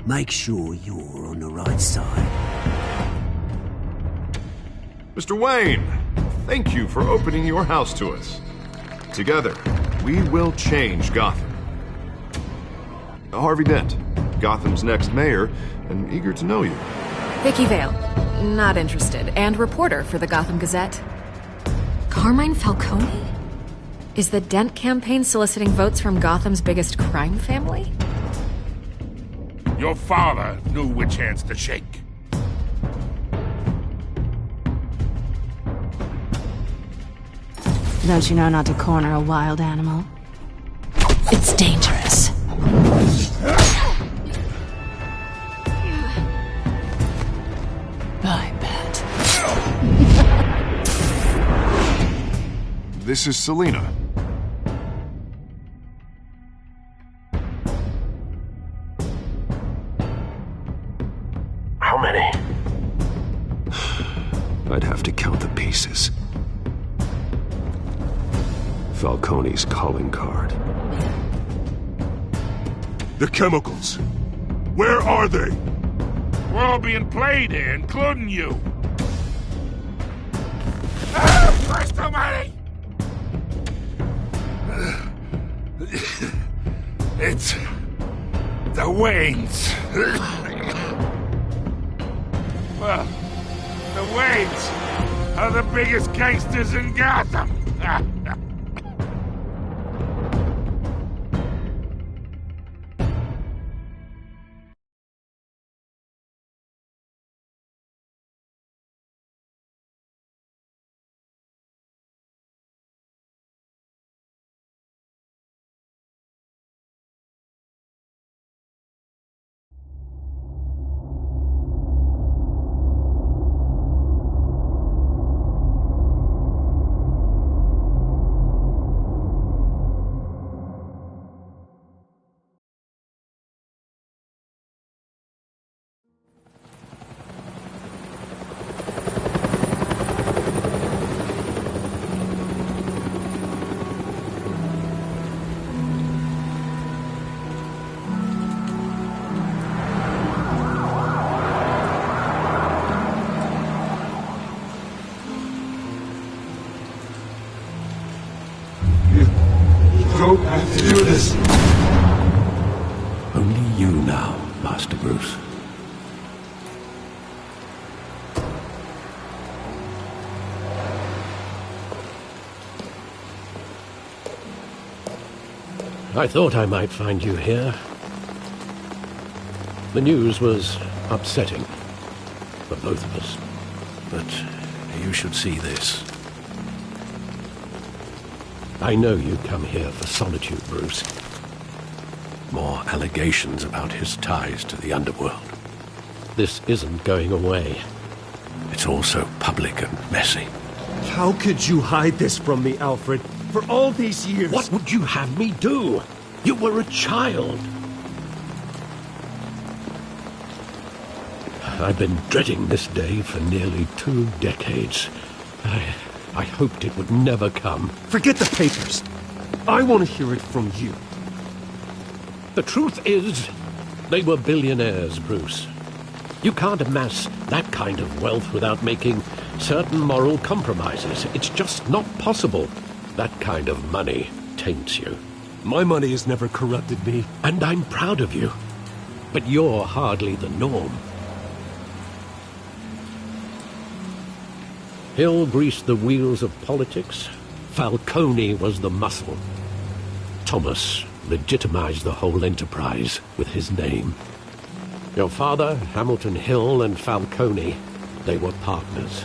Make sure you're on the right side. Mr. Wayne, thank you for opening your house to us. Together, we will change Gotham. Harvey Dent, Gotham's next mayor, and eager to know you. Vicky Vale, not interested, and reporter for the Gotham Gazette. Carmine Falcone? Is the Dent campaign soliciting votes from Gotham's biggest crime family? Your father knew which hands to shake. Don't you know not to corner a wild animal? It's dangerous. I bet. This is Selina. How many? I'd have to count the pieces. Falcone's calling card. The chemicals. Where are they? We're all being played here, including you. Ah, Christ almighty! It's the Waynes. Well, the Waynes are the biggest gangsters in Gotham. Don't have to do this. Only you now, Master Bruce. I thought I might find you here. The news was upsetting for both of us. But you should see this. I know you come here for solitude, Bruce. More allegations about his ties to the underworld. This isn't going away. It's all so public and messy. How could you hide this from me, Alfred? For all these years... What would you have me do? You were a child. I've been dreading this day for nearly 2 decades. I hoped it would never come. Forget the papers. I want to hear it from you. The truth is, they were billionaires, Bruce. You can't amass that kind of wealth without making certain moral compromises. It's just not possible. That kind of money taints you. My money has never corrupted me. And I'm proud of you. But you're hardly the norm. Hill greased the wheels of politics. Falcone was the muscle. Thomas legitimized the whole enterprise with his name. Your father, Hamilton Hill, and Falcone, they were partners.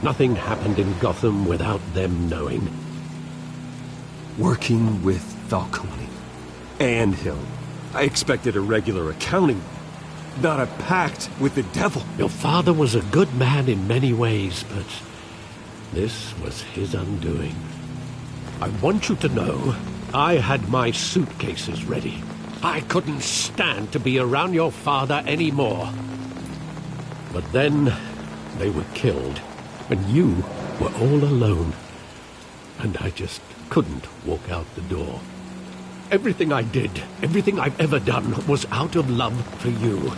Nothing happened in Gotham without them knowing. Working with Falcone and Hill. I expected a regular accounting, not a pact with the devil. Your father was a good man in many ways, but this was his undoing. I want you to know, I had my suitcases ready. I couldn't stand to be around your father anymore. But then, they were killed, and you were all alone. And I just couldn't walk out the door. Everything I did, everything I've ever done, was out of love for you.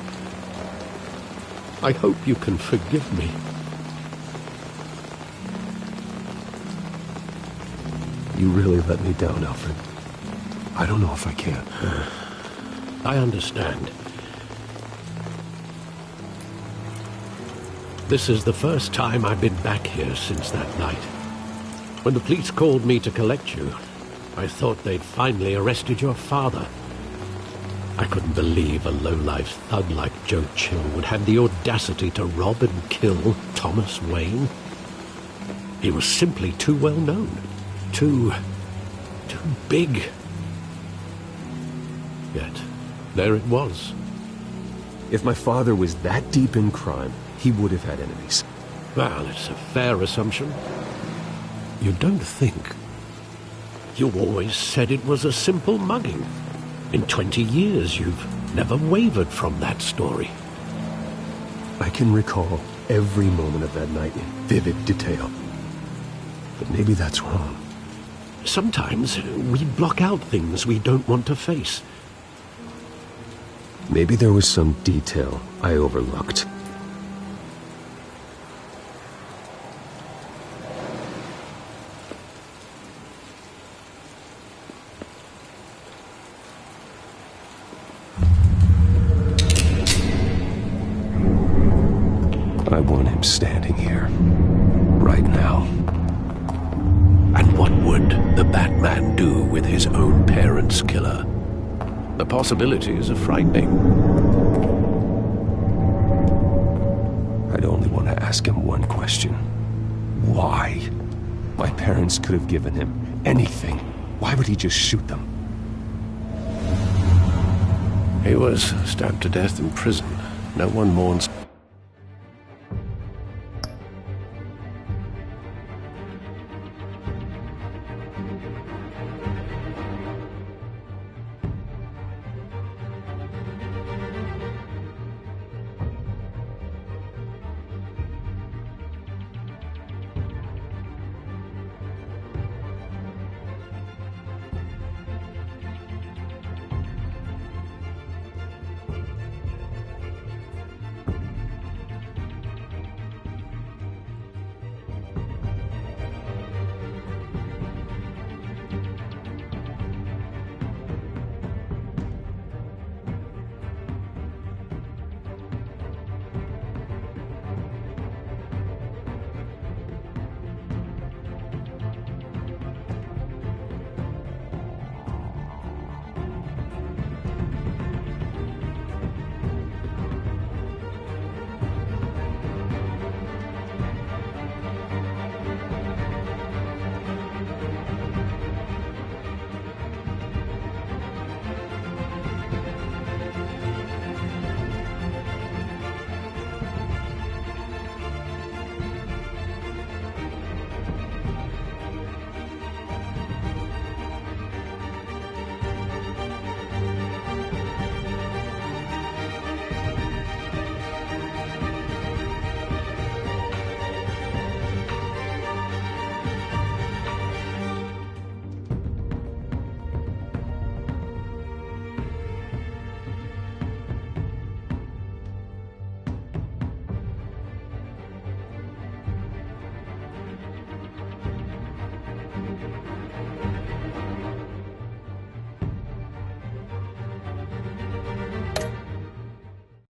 I hope you can forgive me. You really let me down, Alfred. I don't know if I can. I understand. This is the first time I've been back here since that night. When the police called me to collect you, I thought they'd finally arrested your father. I couldn't believe a low-life thug like Joe Chill would have the audacity to rob and kill Thomas Wayne. He was simply too well known. Too big. Yet, there it was. If my father was that deep in crime, he would have had enemies. Well, it's a fair assumption. You don't think? You always said it was a simple mugging. In 20 years, you've never wavered from that story. I can recall every moment of that night in vivid detail. But maybe that's wrong. Sometimes we block out things we don't want to face. Maybe there was some detail I overlooked. I want him standing here, right now. And what would the Batman do with his own parents' killer? The possibilities are frightening. I'd only want to ask him one question. Why? My parents could have given him anything. Why would he just shoot them? He was stabbed to death in prison. No one mourns.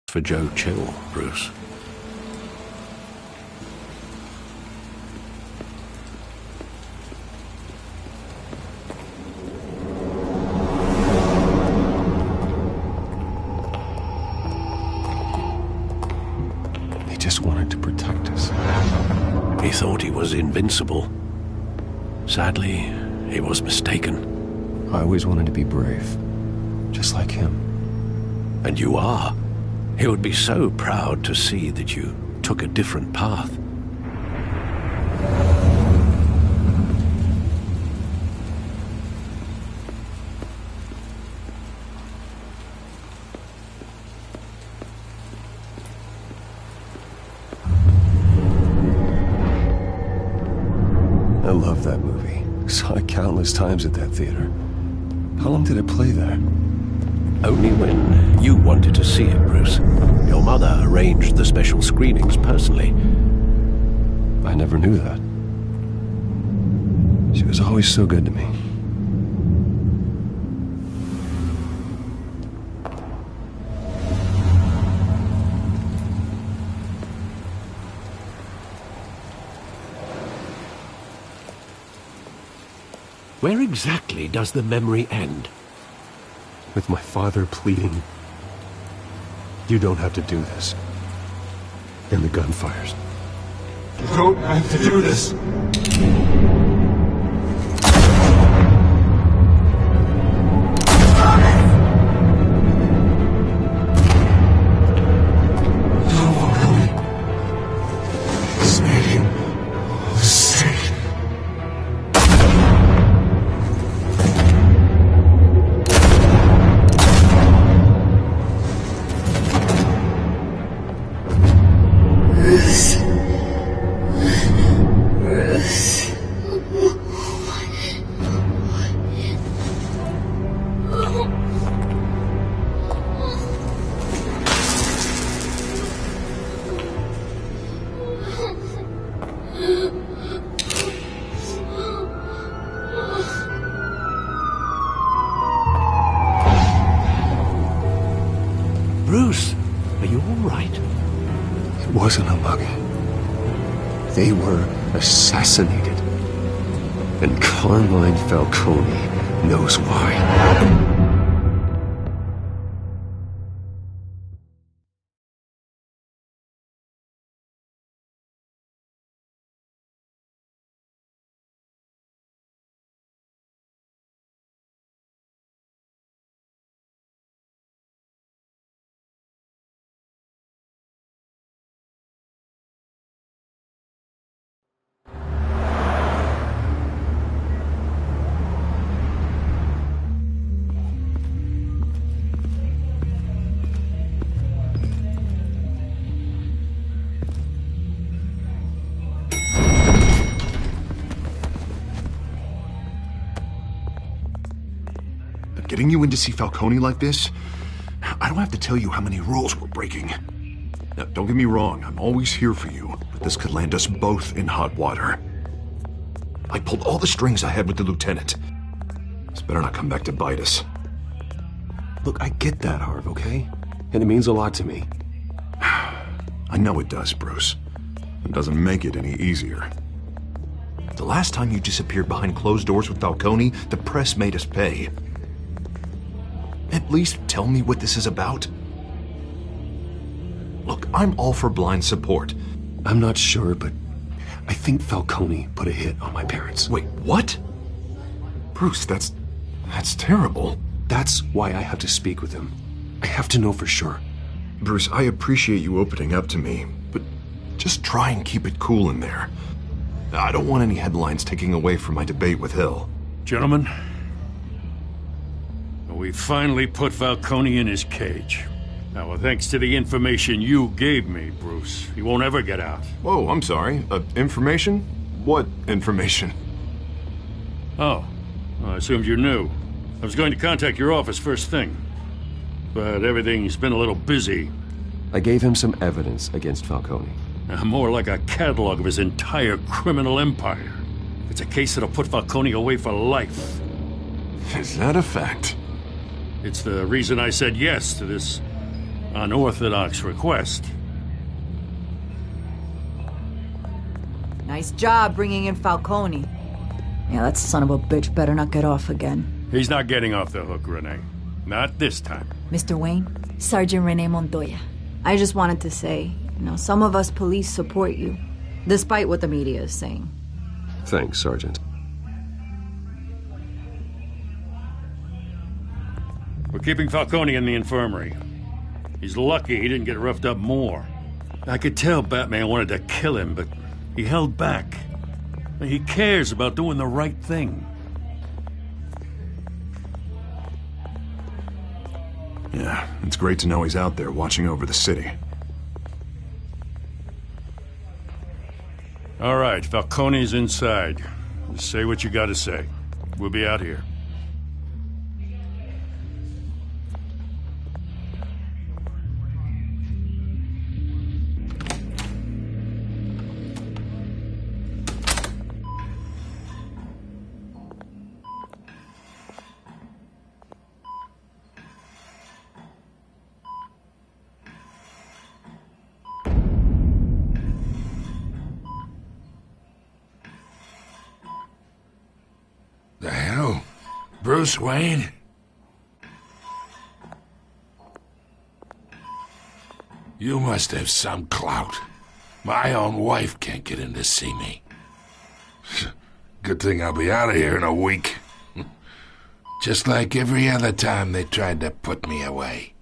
For Joe Chill, Bruce. He just wanted to protect us. He thought he was invincible. Sadly, he was mistaken. I always wanted to be brave, just like him. And you are. He would be so proud to see that you took a different path. I love that movie. Saw it countless times at that theater. How long did it play there? Only when you wanted to see it, Bruce. Your mother arranged the special screenings personally. I never knew that. She was always so good to me. Where exactly does the memory end? With my father pleading, "You don't have to do this." And the gunfires. You don't have to do this. Bruce, are you all right? It wasn't a mug. They were assassinated. And Carmine Falcone knows why. Getting you in to see Falcone like this? I don't have to tell you how many rules we're breaking. Now, don't get me wrong, I'm always here for you, but this could land us both in hot water. I pulled all the strings I had with the lieutenant. This better not come back to bite us. Look, I get that, Harv, okay? And it means a lot to me. I know it does, Bruce. It doesn't make it any easier. The last time you disappeared behind closed doors with Falcone, the press made us pay. At least tell me what this is about. Look, I'm all for blind support. I'm not sure, but I think Falcone put a hit on my parents. Wait, what? Bruce, that's terrible. That's why I have to speak with him. I have to know for sure. Bruce, I appreciate you opening up to me, but just try and keep it cool in there. I don't want any headlines taking away from my debate with Hill. Gentlemen, we finally put Falcone in his cage. Now, well, thanks to the information you gave me, Bruce, he won't ever get out. Whoa, I'm sorry. Information? What information? Oh, well, I assumed you knew. I was going to contact your office first thing, but everything's been a little busy. I gave him some evidence against Falcone. More like a catalog of his entire criminal empire. It's a case that'll put Falcone away for life. Is that a fact? It's the reason I said yes to this unorthodox request. Nice job bringing in Falcone. Yeah, that son of a bitch better not get off again. He's not getting off the hook, Renee. Not this time. Mr. Wayne, Sergeant Renee Montoya. I just wanted to say, some of us police support you, despite what the media is saying. Thanks, Sergeant. We're keeping Falcone in the infirmary. He's lucky he didn't get roughed up more. I could tell Batman wanted to kill him, but he held back. He cares about doing the right thing. Yeah, it's great to know he's out there watching over the city. All right, Falcone's inside. Just say what you gotta say. We'll be out here. Bruce Wayne? You must have some clout. My own wife can't get in to see me. Good thing I'll be out of here in a week. Just like every other time they tried to put me away.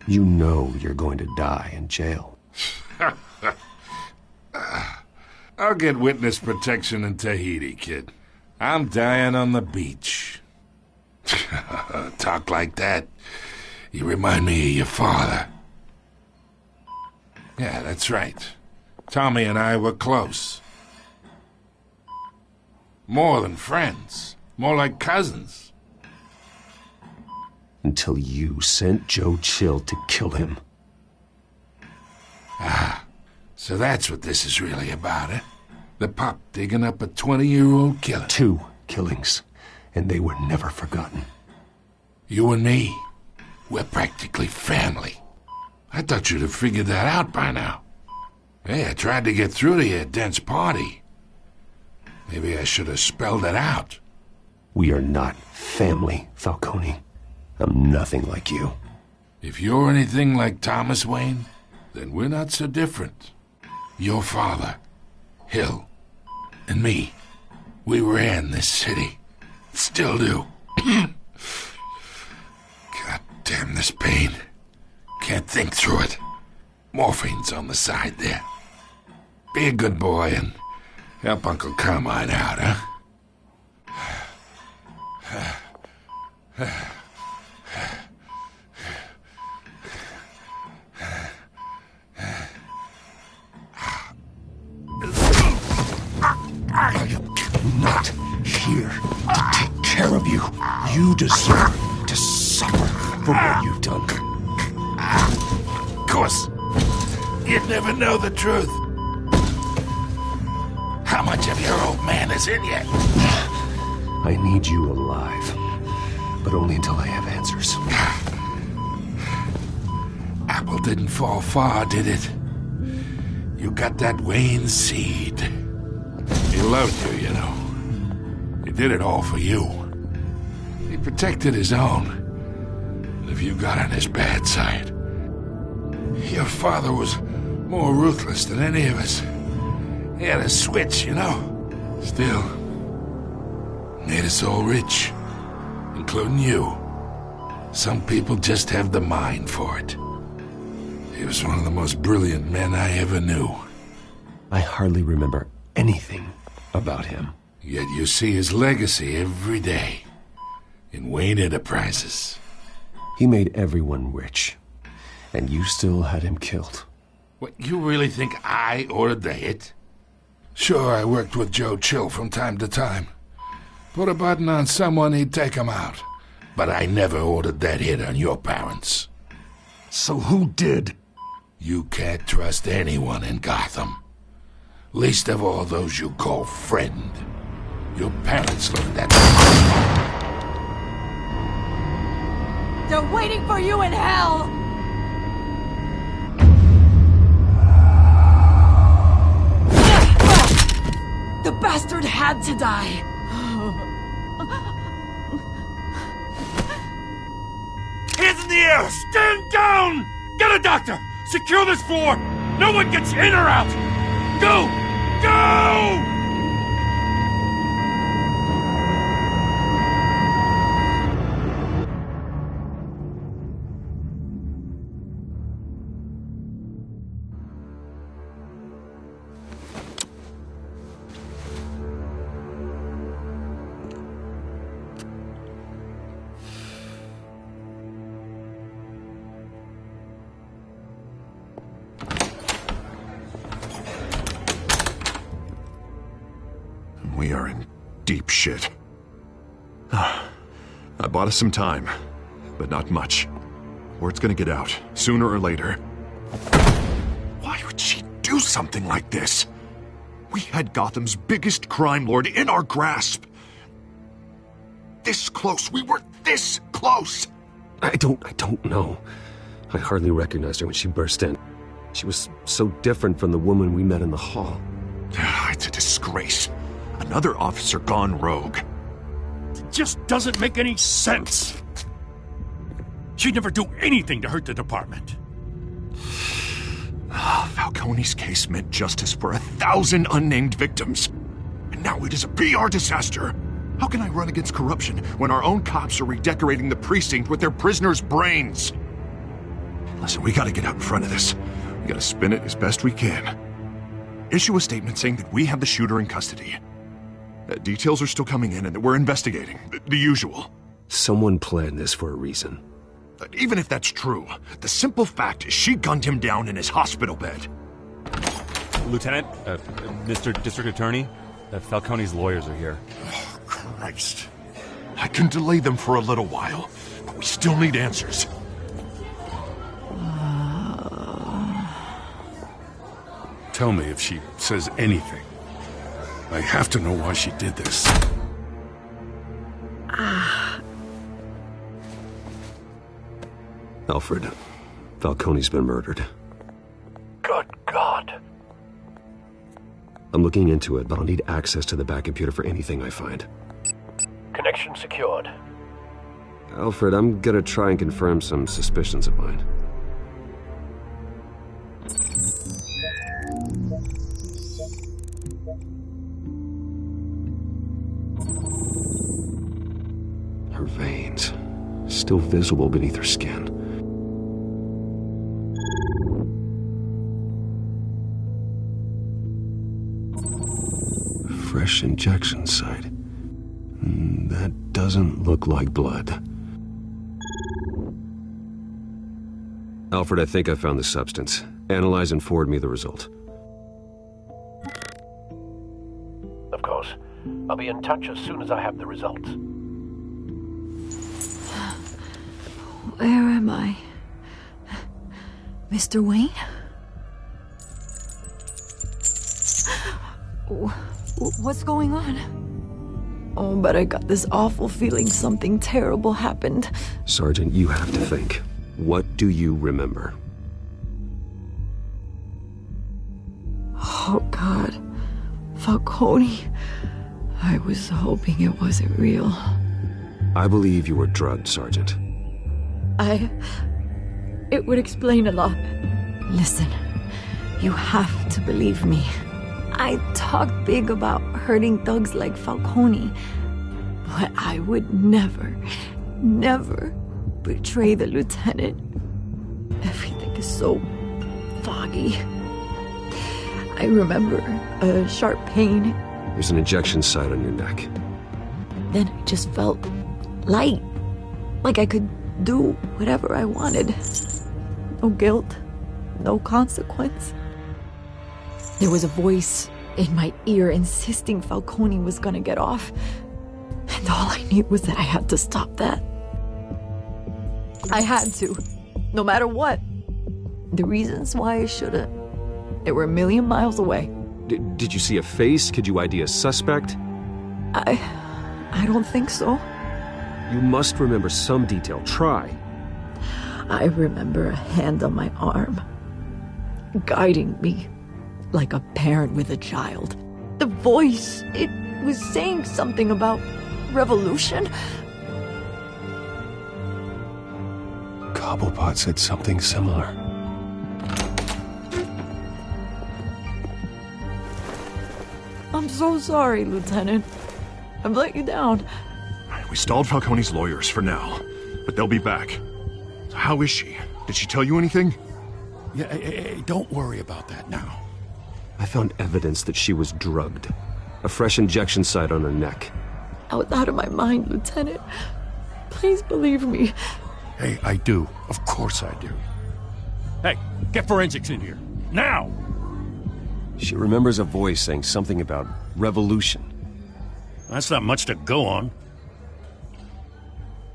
You know you're going to die in jail. I'll get witness protection in Tahiti, kid. I'm dying on the beach. Talk like that. You remind me of your father. Yeah, that's right. Tommy and I were close. More than friends. More like cousins. Until you sent Joe Chill to kill him. So that's what this is really about, eh? The pup digging up a 20-year-old killer. 2 killings, and they were never forgotten. You and me, we're practically family. I thought you'd have figured that out by now. Hey, I tried to get through to your dense party. Maybe I should have spelled it out. We are not family, Falcone. I'm nothing like you. If you're anything like Thomas Wayne, then we're not so different. Your father, Hill, and me, we ran this city. Still do. God damn this pain. Can't think through it. Morphine's on the side there. Be a good boy and help Uncle Carmine out, huh? I am not here to take care of you. You deserve to suffer for what you've done. Of course, you'd never know the truth. How much of your old man is in you? I need you alive, but only until I have answers. Apple didn't fall far, did it? You got that Wayne seed. He loved you, you know. He did it all for you. He protected his own. And if you got on his bad side, your father was more ruthless than any of us. He had a switch, you know. Still, made us all rich, including you. Some people just have the mind for it. He was one of the most brilliant men I ever knew. I hardly remember anything about him. Yet you see his legacy every day in Wayne Enterprises. He made everyone rich, and you still had him killed. What, you really think I ordered the hit? Sure, I worked with Joe Chill from time to time. Put a button on someone, he'd take him out. But I never ordered that hit on your parents. So who did? You can't trust anyone in Gotham. Least of all those you call friend. Your parents learned that. They're waiting for you in hell! The bastard had to die! Hands in the air! Stand down! Get a doctor! Secure this floor! No one gets in or out! Go! Go! We are in deep shit. I bought us some time, but not much. Word's gonna get out, sooner or later. Why would she do something like this? We had Gotham's biggest crime lord in our grasp. This close, we were this close! I don't know. I hardly recognized her when she burst in. She was so different from the woman we met in the hall. It's a disgrace. Another officer gone rogue. just doesn't make any sense. She'd never do anything to hurt the department. Falcone's case meant justice for 1,000 unnamed victims. And now it is a PR disaster. How can I run against corruption when our own cops are redecorating the precinct with their prisoners' brains? Listen, we gotta get out in front of this. We gotta spin it as best we can. Issue a statement saying that we have the shooter in custody. Details are still coming in and that we're investigating. The usual. Someone planned this for a reason. Even if that's true, the simple fact is she gunned him down in his hospital bed. Lieutenant, Mr. District Attorney, Falcone's lawyers are here. Oh, Christ. I can delay them for a little while, but we still need answers. Tell me if she says anything. I have to know why she did this. Alfred, Falcone's been murdered. Good God. I'm looking into it, but I'll need access to the back computer for anything I find. Connection secured. Alfred, I'm gonna try and confirm some suspicions of mine. Her veins, still visible beneath her skin. Fresh injection site. That doesn't look like blood. Alfred, I think I found the substance. Analyze and forward me the result. Of course. I'll be in touch as soon as I have the results. Where am I? Mr. Wayne? What's going on? Oh, but I got this awful feeling something terrible happened. Sergeant, you have to think. What do you remember? Oh, God. Falcone. I was hoping it wasn't real. I believe you were drugged, Sergeant. It would explain a lot. Listen, you have to believe me. I talk big about hurting thugs like Falcone, but I would never betray the lieutenant. Everything is so foggy. I remember a sharp pain. There's an injection site on your neck. Then I just felt light, like I could do whatever I wanted. No guilt, no consequence. There was a voice in my ear insisting Falcone was gonna get off. And all I knew was that I had to stop that. I had to, no matter what. The reasons why I shouldn't, they were a million miles away. Did you see a face? Could you ID a suspect? I don't think so. You must remember some detail. Try. I remember a hand on my arm, guiding me like a parent with a child. The voice, it was saying something about revolution. Cobblepot said something similar. I'm so sorry, Lieutenant. I've let you down. We stalled Falcone's lawyers for now, but they'll be back. So how is she? Did she tell you anything? Yeah, hey, don't worry about that now. I found evidence that she was drugged. A fresh injection site on her neck. I was out of my mind, Lieutenant. Please believe me. Hey, I do. Of course I do. Hey, get forensics in here. Now! She remembers a voice saying something about revolution. That's not much to go on.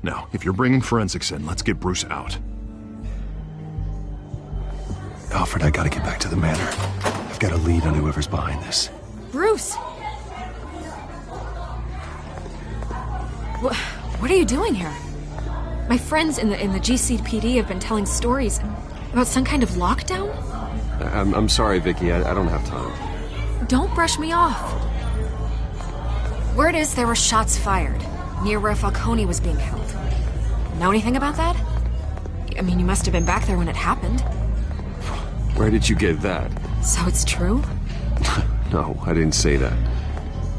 Now, if you're bringing forensics in, let's get Bruce out. Alfred, I gotta get back to the manor. I've got a lead on whoever's behind this. Bruce! What are you doing here? My friends in the GCPD have been telling stories about some kind of lockdown? I'm sorry, Vicky. I don't have time. Don't brush me off. Word is there were shots fired. near where Falcone was being held. Know anything about that? I mean, you must have been back there when it happened. Where did you get that? So it's true? No, I didn't say that.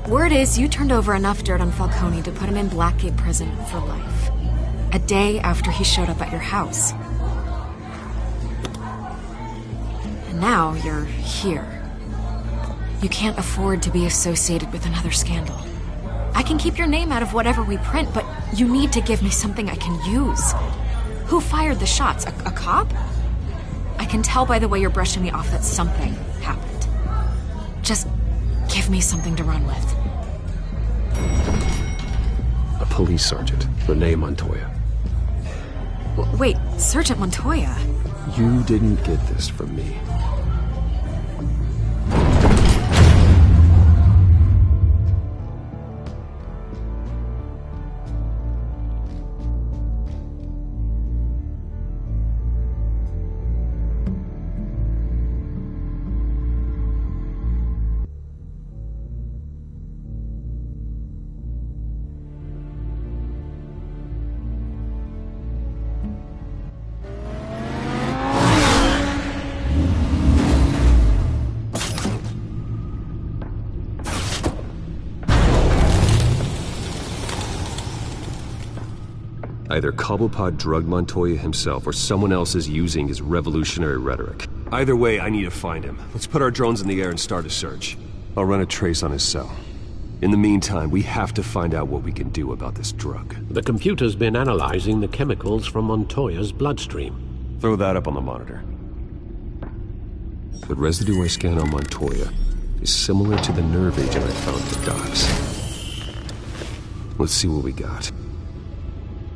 Word is you turned over enough dirt on Falcone to put him in Blackgate Prison for life. A day after he showed up at your house. And now you're here. You can't afford to be associated with another scandal. I can keep your name out of whatever we print, but you need to give me something I can use. Who fired the shots? A cop? I can tell by the way you're brushing me off that something happened. Just give me something to run with. A police sergeant, Renee Montoya. Wait, Sergeant Montoya? You didn't get this from me. Either Cobblepot drugged Montoya himself, or someone else is using his revolutionary rhetoric. Either way, I need to find him. Let's put our drones in the air and start a search. I'll run a trace on his cell. In the meantime, we have to find out what we can do about this drug. The computer's been analyzing the chemicals from Montoya's bloodstream. Throw that up on the monitor. The residue I scan on Montoya is similar to the nerve agent I found at the docks. Let's see what we got.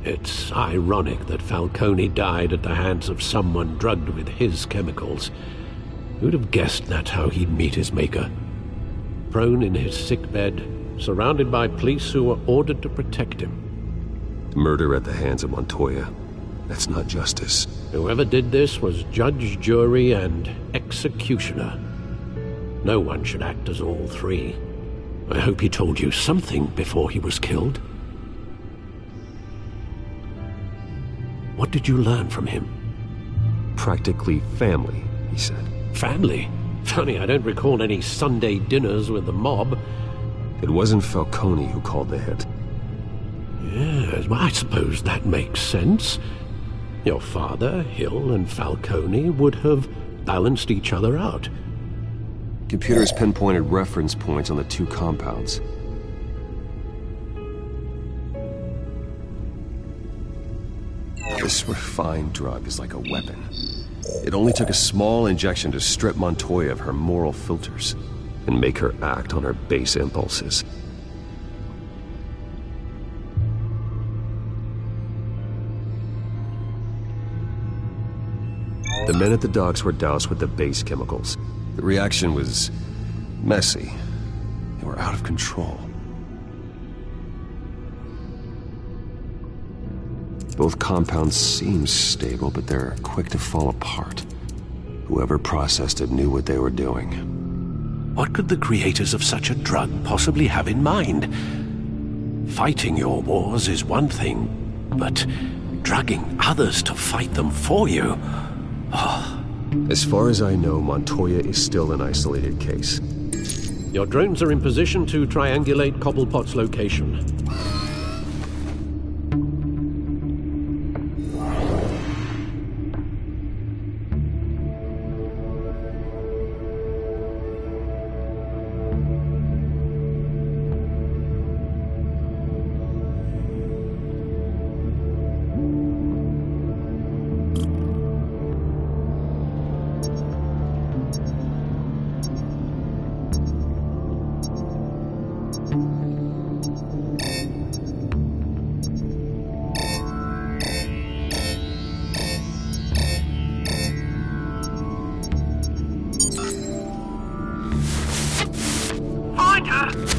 It's ironic that Falcone died at the hands of someone drugged with his chemicals. Who'd have guessed that's how he'd meet his maker? Prone in his sickbed, surrounded by police who were ordered to protect him. Murder at the hands of Montoya. That's not justice. Whoever did this was judge, jury, and executioner. No one should act as all three. I hope he told you something before he was killed. What did you learn from him? Practically family, he said. Family? Funny, I don't recall any Sunday dinners with the mob. It wasn't Falcone who called the hit. Yes, well, I suppose that makes sense. Your father, Hill, and Falcone would have balanced each other out. Computers pinpointed reference points on the two compounds. This refined drug is like a weapon. It only took a small injection to strip Montoya of her moral filters and make her act on her base impulses. The men at the docks were doused with the base chemicals. The reaction was messy. They were out of control. Both compounds seem stable, but they're quick to fall apart. Whoever processed it knew what they were doing. What could the creators of such a drug possibly have in mind? Fighting your wars is one thing, but drugging others to fight them for you? Oh. As far as I know, Montoya is still an isolated case. Your drones are in position to triangulate Cobblepot's location.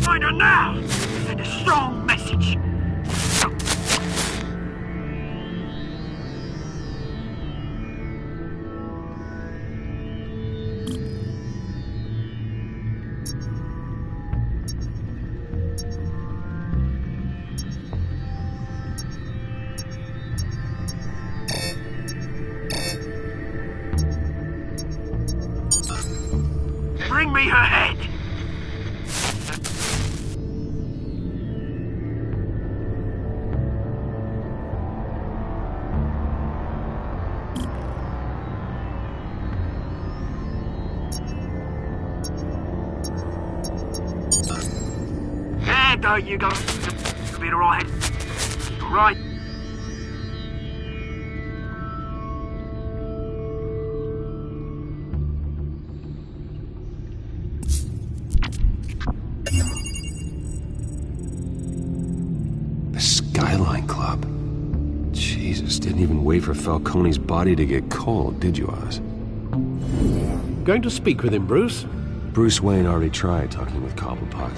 Find her now! Send a strong message! bring me her head. There you go. You'll be alright. Right. The Skyline Club. Jesus, didn't even wait for Falcone's body to get cold, did you, Oz? Going to speak with him, Bruce? Bruce Wayne already tried talking with Cobblepot.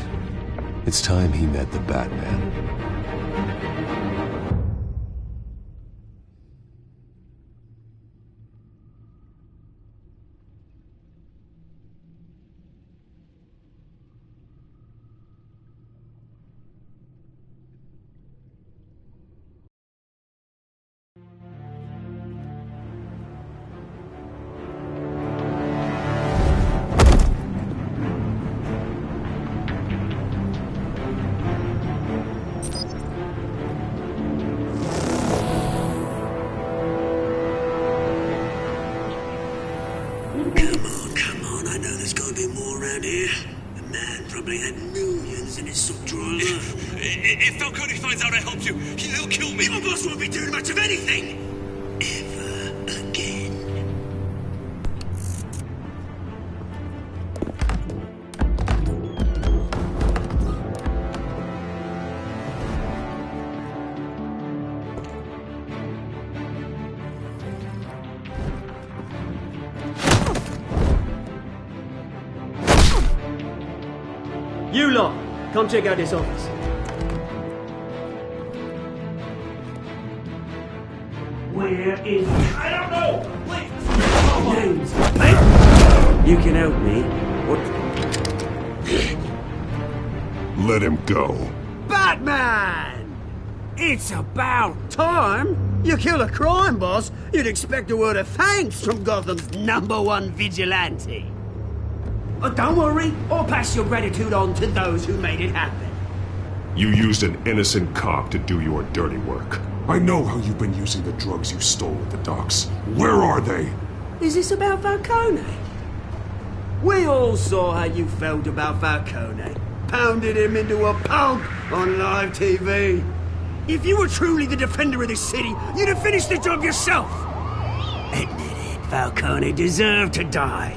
It's time he met the Batman. Come on, I know there's gonna be more around here. The man probably had millions in his sock drawer. If Falcone finds out I helped you, he'll kill me. Your boss won't be doing much of anything! Ever again. You lot, come check out this office. Where is he? I don't know! Names. Hey! You can help me. What? Let him go. Batman! It's about time! You kill a crime boss, you'd expect a word of thanks from Gotham's #1 vigilante. Oh, don't worry, I'll pass your gratitude on to those who made it happen. You used an innocent cop to do your dirty work. I know how you've been using the drugs you stole at the docks. Where are they? Is this about Falcone? We all saw how you felt about Falcone. Pounded him into a pulp on live TV. If you were truly the defender of this city, you'd have finished the job yourself. Admit it, Falcone deserved to die.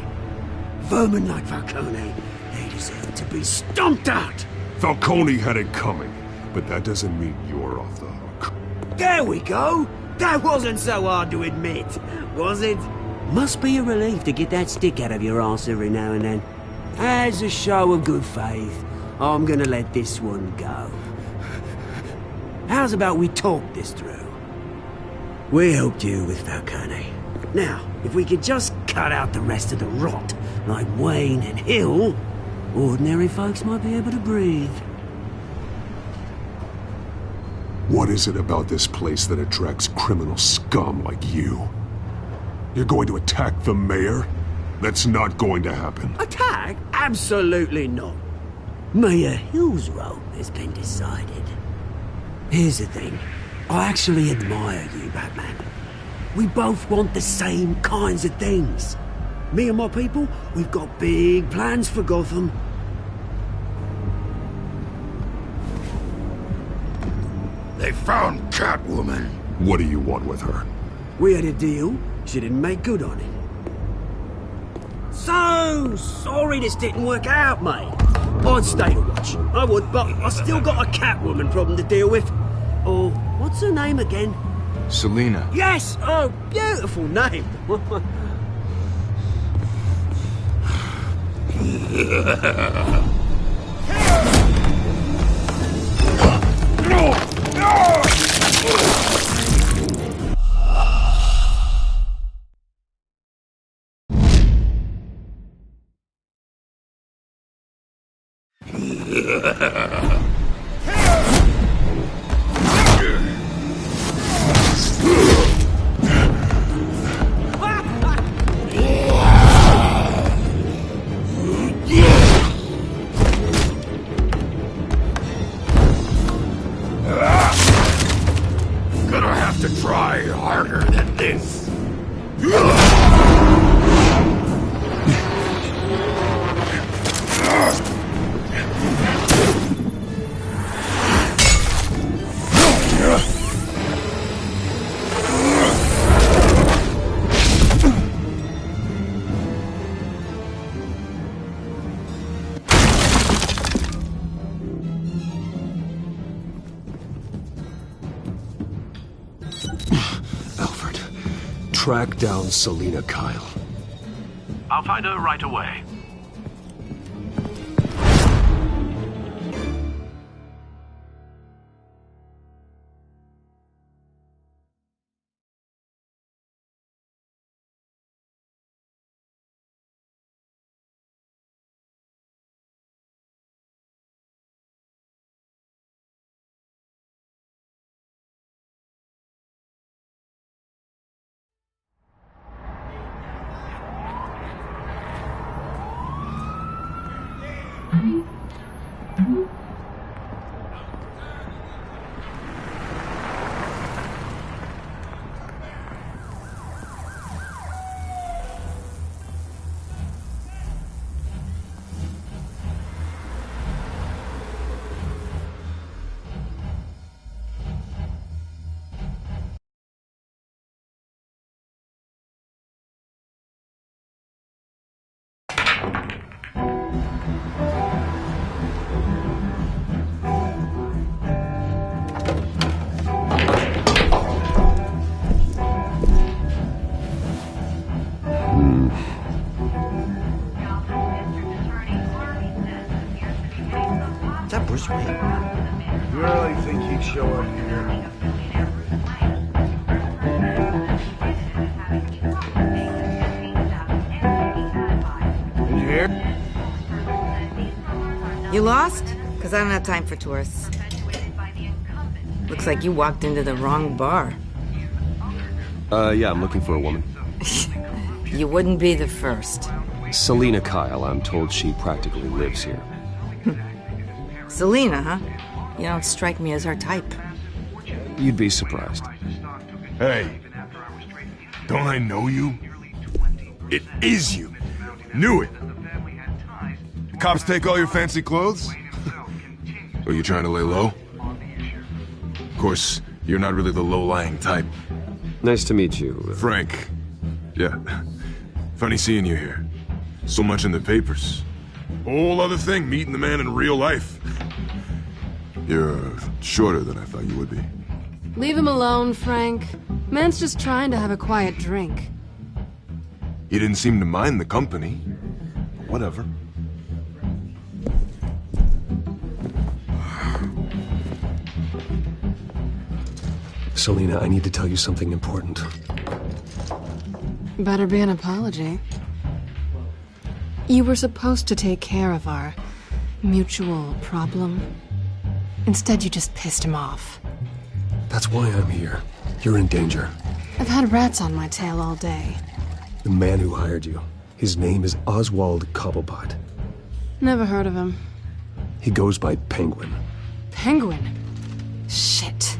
Vermin like Falcone, they deserve to be stomped out. Falcone had it coming, but that doesn't mean you're off the hook. There we go. That wasn't so hard to admit, was it? Must be a relief to get that stick out of your ass every now and then. As a show of good faith, I'm gonna let this one go. How's about we talk this through? We helped you with Falcone. Now, if we could just cut out the rest of the rot, like Wayne and Hill, ordinary folks might be able to breathe. What is it about this place that attracts criminal scum like you? You're going to attack the mayor? That's not going to happen. Attack? Absolutely not. Mayor Hill's role has been decided. Here's the thing. I actually admire you, Batman. We both want the same kinds of things. Me and my people, we've got big plans for Gotham. They found Catwoman. What do you want with her? We had a deal. She didn't make good on it. So sorry this didn't work out, mate. I'd stay to watch. I would, but I still got a Catwoman problem to deal with. Oh, what's her name again? Selina. Yes! Oh, beautiful name. track down Selina Kyle. I'll find her right away. You really think he'd show up here? Did you hear? You lost? Because I don't have time for tourists. Looks like you walked into the wrong bar. Yeah, I'm looking for a woman. You wouldn't be the first. Selina Kyle, I'm told she practically lives here. Selina, huh? You don't strike me as her type. You'd be surprised. Hey, don't I know you? It is you. Knew it. The cops take all your fancy clothes? Are you trying to lay low? Of course, you're not really the low-lying type. Nice to meet you. Frank. Yeah. Funny seeing you here. So much in the papers. Whole other thing, meeting the man in real life. You're shorter than I thought you would be. Leave him alone, Frank. Man's just trying to have a quiet drink. He didn't seem to mind the company. But whatever. Selina, I need to tell you something important. Better be an apology. You were supposed to take care of our mutual problem. Instead, you just pissed him off. That's why I'm here. You're in danger. I've had rats on my tail all day. The man who hired you, his name is Oswald Cobblepot. Never heard of him. He goes by Penguin. Penguin? Shit.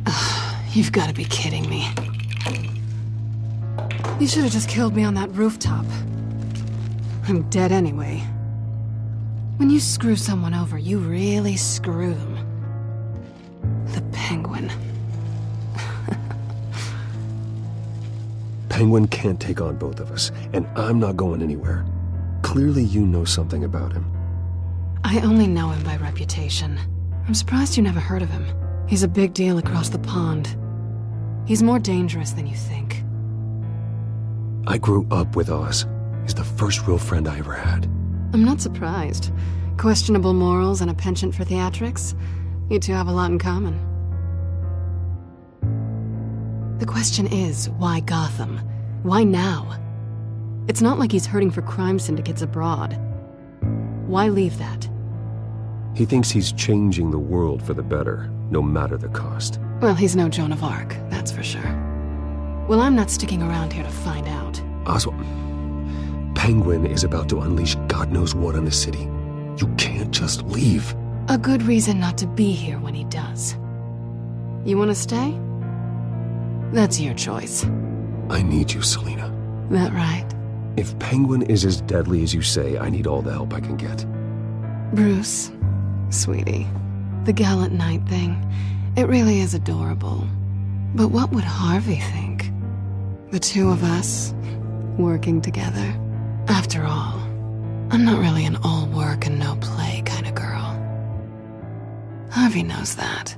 Ugh, you've got to be kidding me. You should have just killed me on that rooftop. I'm dead anyway. When you screw someone over, you really screw them. The Penguin. Penguin can't take on both of us, and I'm not going anywhere. Clearly you know something about him. I only know him by reputation. I'm surprised you never heard of him. He's a big deal across the pond. He's more dangerous than you think. I grew up with Oz. He's the first real friend I ever had. I'm not surprised. Questionable morals and a penchant for theatrics. You two have a lot in common. The question is, why Gotham? Why now? It's not like he's hurting for crime syndicates abroad. Why leave that? He thinks he's changing the world for the better, no matter the cost. Well, he's no Joan of Arc, that's for sure. Well, I'm not sticking around here to find out. Oswald, Penguin is about to unleash God knows what on the city. You can't just leave. A good reason not to be here when he does. You want to stay? That's your choice. I need you, Selina. That right? If Penguin is as deadly as you say, I need all the help I can get. Bruce, sweetie, the gallant knight thing, it really is adorable. But what would Harvey think? The two of us, working together. After all, I'm not really an all work and no play kind of girl. Harvey knows that.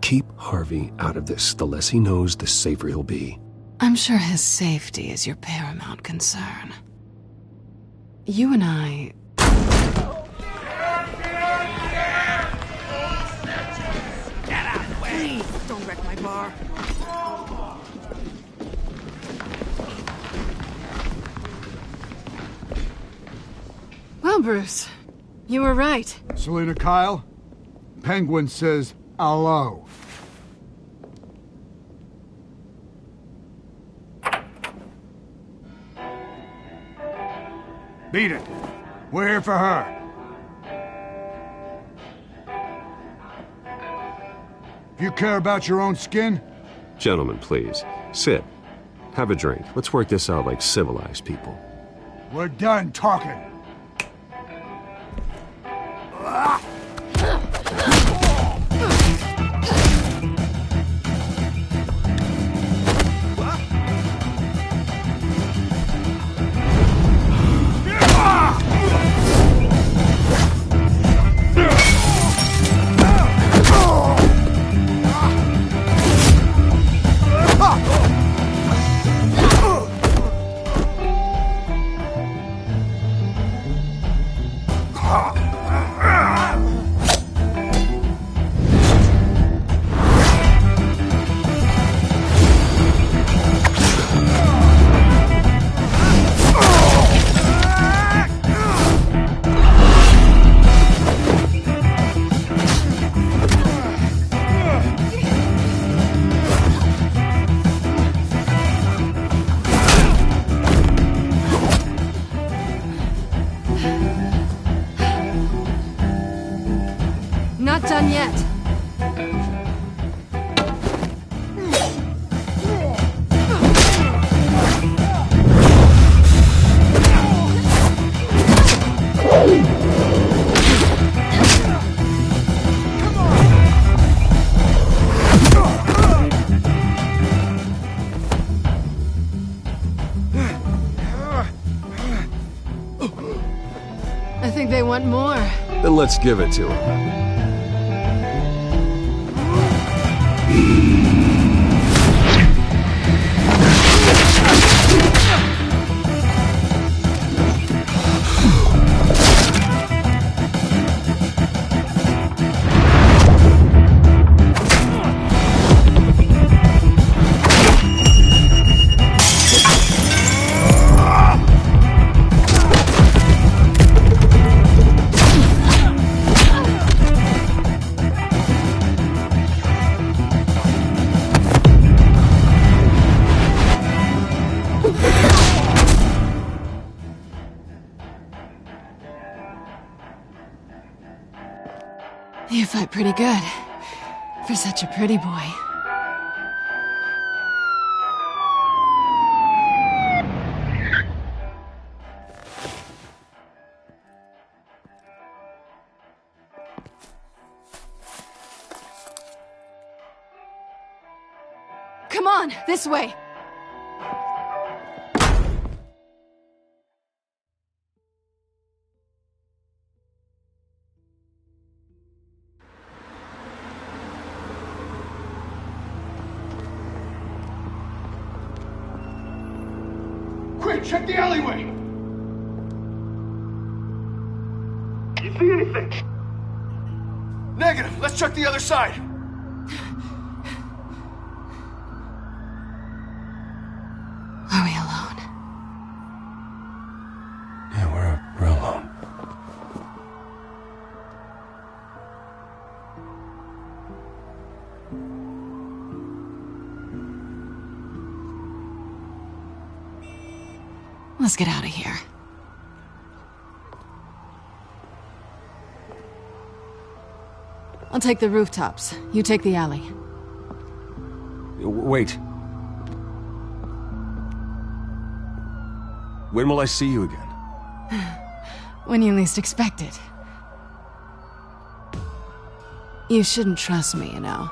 Keep Harvey out of this. The less he knows, the safer he'll be. I'm sure his safety is your paramount concern. You and I... Get out of the way! Please, don't wreck my bar. Well, Bruce, you were right. Selina Kyle, Penguin says hello. Beat it. We're here for her. If you care about your own skin... Gentlemen, please. Sit. Have a drink. Let's work this out like civilized people. We're done talking. Not done yet. I think they want more. Then let's give it to them. You fight pretty good. For such a pretty boy. Come on, this way! Quick, check the alleyway! You see anything? Negative. Let's check the other side. Are we alone? Yeah, we're alone. Let's get out of here. I'll take the rooftops. You take the alley. Wait. When will I see you again? When you least expect it. You shouldn't trust me, you know.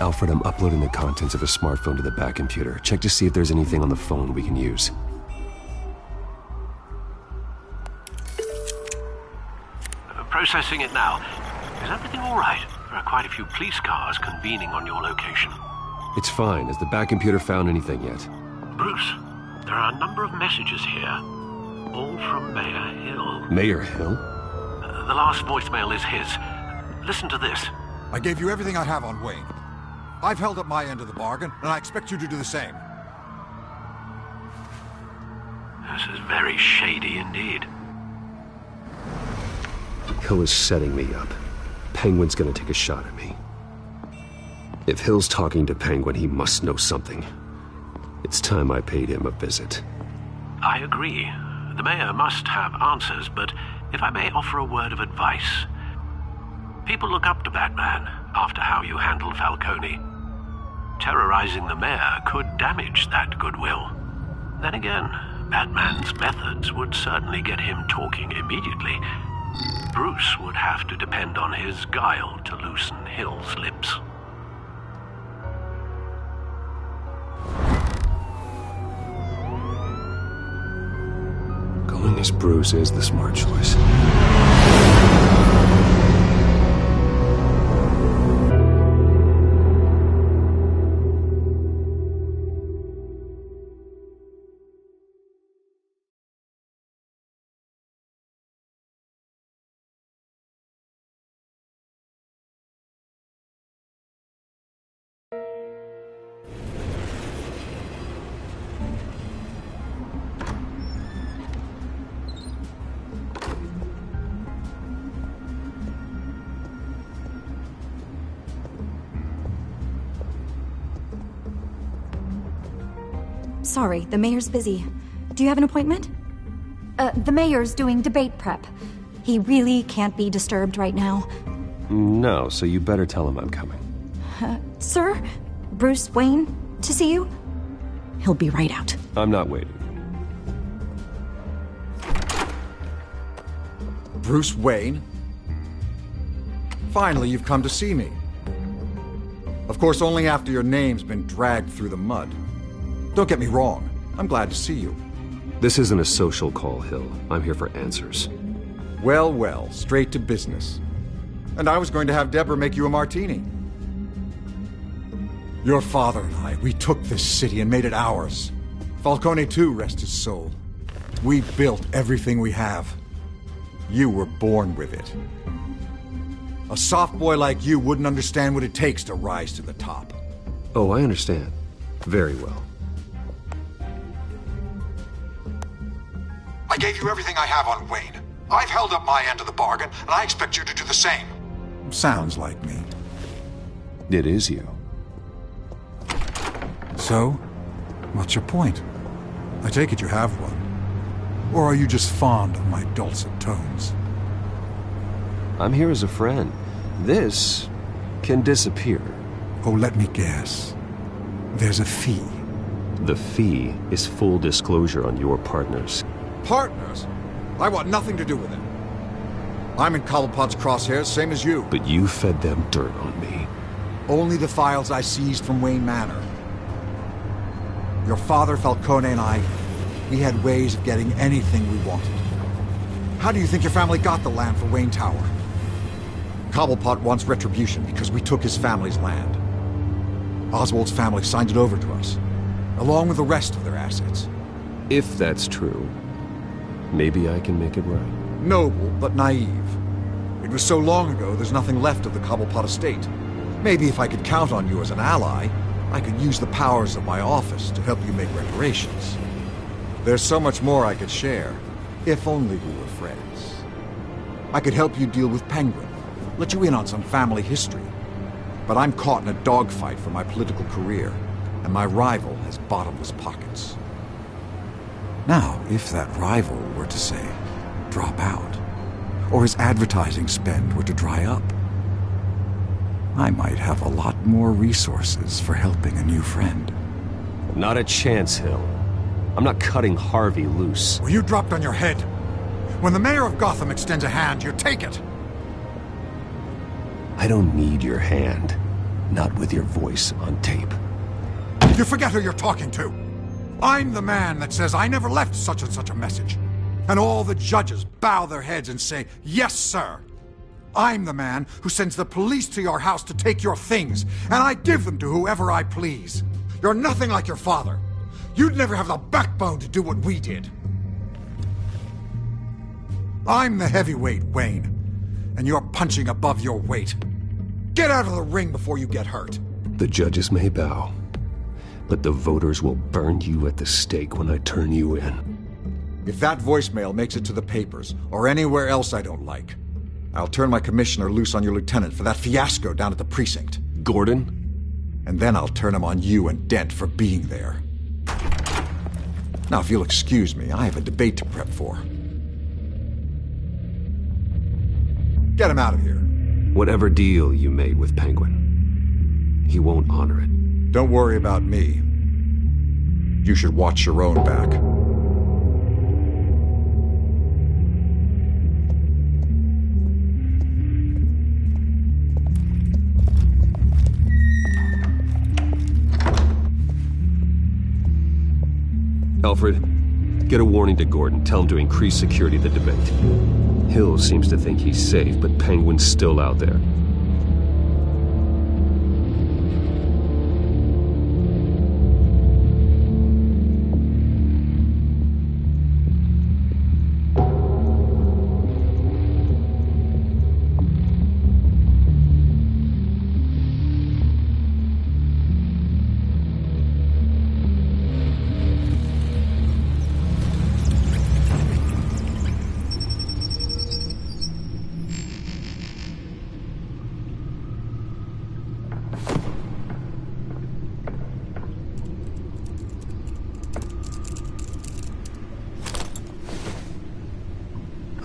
Alfred, I'm uploading the contents of a smartphone to the back computer. Check to see if there's anything on the phone we can use. Processing it now. Is everything all right? There are quite a few police cars convening on your location. It's fine. Has the back computer found anything yet? Bruce, there are a number of messages here. All from Mayor Hill. Mayor Hill? The last voicemail is his. Listen to this. I gave you everything I have on Wayne. I've held up my end of the bargain, and I expect you to do the same. This is very shady indeed. Hill is setting me up. Penguin's gonna take a shot at me. If Hill's talking to Penguin, he must know something. It's time I paid him a visit. I agree. The mayor must have answers, but if I may offer a word of advice. People look up to Batman after how you handled Falcone. Terrorizing the mayor could damage that goodwill. Then again, Batman's methods would certainly get him talking immediately. Bruce would have to depend on his guile to loosen Hill's lips. Going as Bruce is the smart choice. Sorry, the mayor's busy. Do you have an appointment? The mayor's doing debate prep. He really can't be disturbed right now. No, so you better tell him I'm coming. Sir? Bruce Wayne? To see you? He'll be right out. I'm not waiting. Bruce Wayne? Finally, you've come to see me. Of course, only after your name's been dragged through the mud. Don't get me wrong. I'm glad to see you. This isn't a social call, Hill. I'm here for answers. Well, well, straight to business. And I was going to have Deborah make you a martini. Your father and I, we took this city and made it ours. Falcone too, rest his soul. We built everything we have. You were born with it. A soft boy like you wouldn't understand what it takes to rise to the top. Oh, I understand. Very well. I gave you everything I have on Wayne. I've held up my end of the bargain, and I expect you to do the same. Sounds like me. It is you. So, what's your point? I take it you have one. Or are you just fond of my dulcet tones? I'm here as a friend. This can disappear. Oh, let me guess. There's a fee. The fee is full disclosure on your partners. Partners? I want nothing to do with it. I'm in Cobblepot's crosshairs, same as you. But you fed them dirt on me. Only the files I seized from Wayne Manor. Your father, Falcone, and I, we had ways of getting anything we wanted. How do you think your family got the land for Wayne Tower? Cobblepot wants retribution because we took his family's land. Oswald's family signed it over to us, along with the rest of their assets. If that's true, maybe I can make it right. Noble, but naive. It was so long ago, there's nothing left of the Cobblepot estate. Maybe if I could count on you as an ally, I could use the powers of my office to help you make reparations. There's so much more I could share, if only we were friends. I could help you deal with Penguin, let you in on some family history. But I'm caught in a dogfight for my political career, and my rival has bottomless pockets. Now, if that rival were to say, drop out, or his advertising spend were to dry up, I might have a lot more resources for helping a new friend. Not a chance, Hill. I'm not cutting Harvey loose. Well, you dropped on your head. When the mayor of Gotham extends a hand, you take it. I don't need your hand. Not with your voice on tape. You forget who you're talking to. I'm the man that says I never left such and such a message. And all the judges bow their heads and say, yes, sir. I'm the man who sends the police to your house to take your things, and I give them to whoever I please. You're nothing like your father. You'd never have the backbone to do what we did. I'm the heavyweight, Wayne, and you're punching above your weight. Get out of the ring before you get hurt. The judges may bow, but the voters will burn you at the stake when I turn you in. If that voicemail makes it to the papers, or anywhere else I don't like, I'll turn my commissioner loose on your lieutenant for that fiasco down at the precinct. Gordon? And then I'll turn him on you and Dent for being there. Now, if you'll excuse me, I have a debate to prep for. Get him out of here. Whatever deal you made with Penguin, he won't honor it. Don't worry about me. You should watch your own back. Alfred, get a warning to Gordon. Tell him to increase security at the debate. Hill seems to think he's safe, but Penguin's still out there.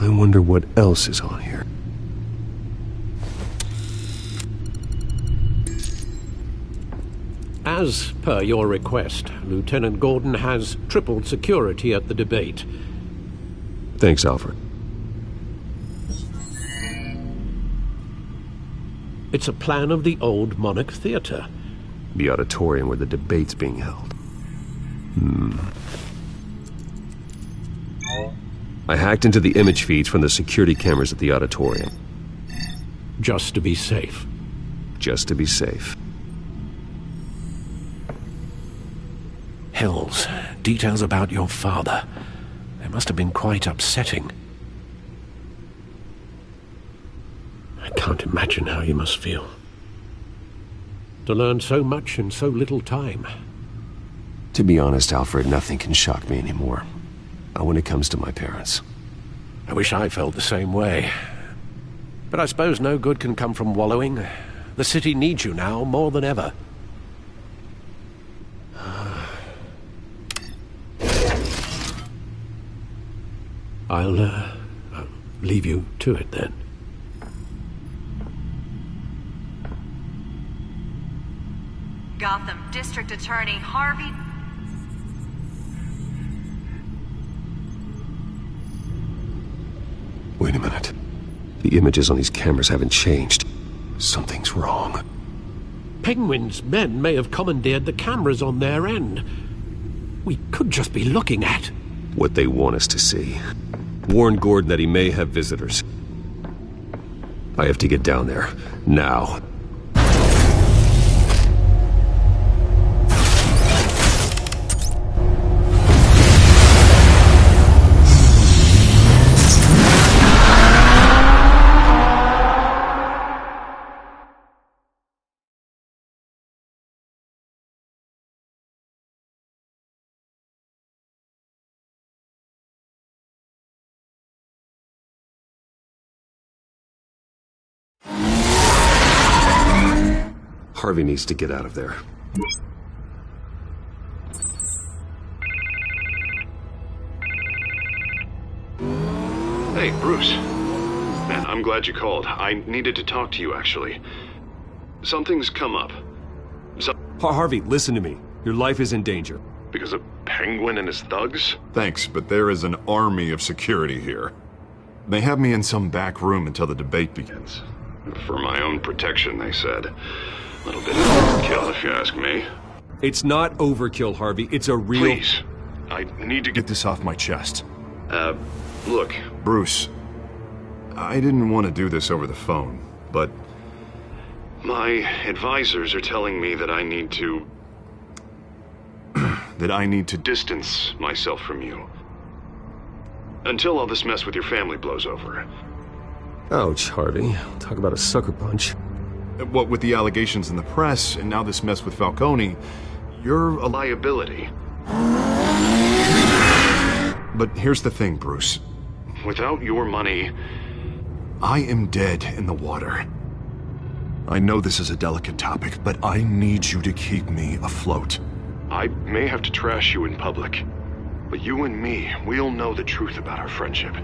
I wonder what else is on here. As per your request, Lieutenant Gordon has tripled security at the debate. Thanks, Alfred. It's a plan of the old Monarch Theater. The auditorium where the debate's being held. I hacked into the image feeds from the security cameras at the auditorium. Just to be safe. Just to be safe. Hills, details about your father. They must have been quite upsetting. I can't imagine how you must feel. To learn so much in so little time. To be honest, Alfred, nothing can shock me anymore. Not when it comes to my parents. I wish I felt the same way. But I suppose no good can come from wallowing. The city needs you now more than ever. I'll leave you to it then. Gotham District Attorney Harvey... Wait a minute. The images on these cameras haven't changed. Something's wrong. Penguin's men may have commandeered the cameras on their end. We could just be looking at... what they want us to see. Warn Gordon that he may have visitors. I have to get down there. Now. Harvey needs to get out of there. Hey, Bruce. Man, I'm glad you called. I needed to talk to you, actually. Something's come up. Harvey, listen to me. Your life is in danger. Because of Penguin and his thugs? Thanks, but there is an army of security here. They have me in some back room until the debate begins. For my own protection, they said. A little bit of overkill, if you ask me. It's not overkill, Harvey. It's a real... Please. I need to get this off my chest. Look. Bruce, I didn't want to do this over the phone, but my advisors are telling me that I need to... that I need to distance myself from you. Until all this mess with your family blows over. Ouch, Harvey. Talk about a sucker punch. What with the allegations in the press, and now this mess with Falcone, you're a liability. But here's the thing, Bruce. Without your money, I am dead in the water. I know this is a delicate topic, but I need you to keep me afloat. I may have to trash you in public, but you and me, we'll know the truth about our friendship.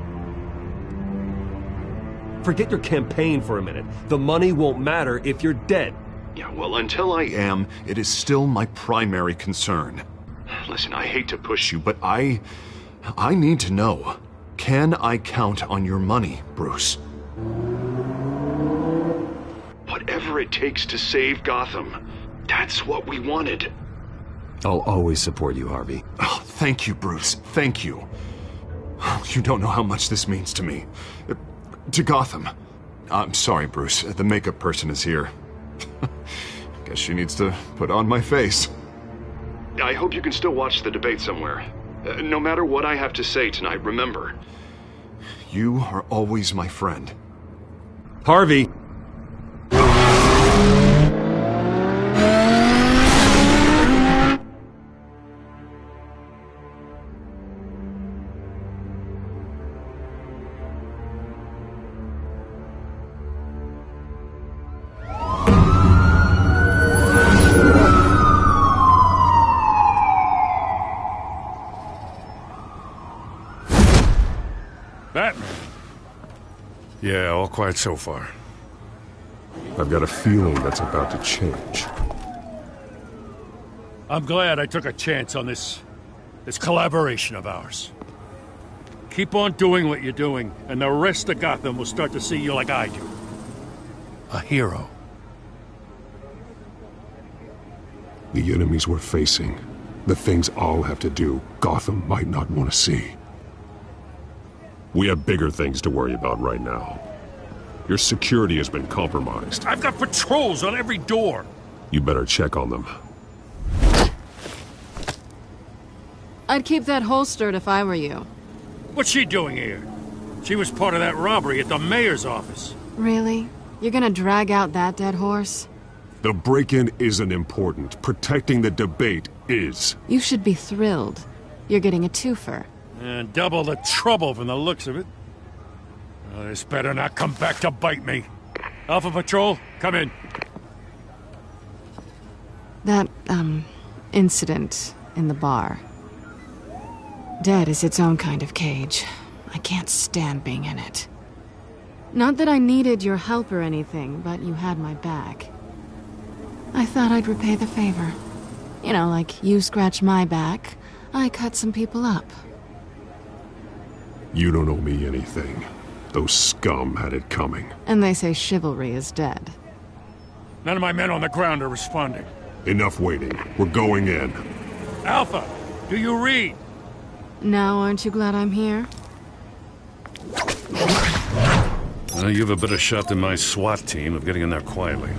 Forget your campaign for a minute. The money won't matter if you're dead. Yeah, well, until I am, it is still my primary concern. Listen, I hate to push you, but I need to know. Can I count on your money, Bruce? Whatever it takes to save Gotham. That's what we wanted. I'll always support you, Harvey. Oh, thank you, Bruce. Thank you. You don't know how much this means to me. To Gotham. I'm sorry, Bruce. The makeup person is here. Guess she needs to put on my face. I hope you can still watch the debate somewhere. No matter what I have to say tonight, remember, you are always my friend. Harvey! Batman. Yeah, all quiet so far. I've got a feeling that's about to change. I'm glad I took a chance on this collaboration of ours. Keep on doing what you're doing, and the rest of Gotham will start to see you like I do. A hero. The enemies we're facing, the things I'll have to do, Gotham might not want to see. We have bigger things to worry about right now. Your security has been compromised. I've got patrols on every door. You better check on them. I'd keep that holstered if I were you. What's she doing here? She was part of that robbery at the mayor's office. Really? You're gonna drag out that dead horse? The break-in isn't important. Protecting the debate is. You should be thrilled. You're getting a twofer. And double the trouble from the looks of it. Well, this better not come back to bite me. Alpha Patrol, come in. That, incident in the bar. Dead is its own kind of cage. I can't stand being in it. Not that I needed your help or anything, but you had my back. I thought I'd repay the favor. You know, like you scratch my back, I cut some people up. You don't owe me anything. Those scum had it coming. And they say chivalry is dead. None of my men on the ground are responding. Enough waiting. We're going in. Alpha, do you read? Now aren't you glad I'm here? Well, you have a better shot than my SWAT team of getting in there quietly.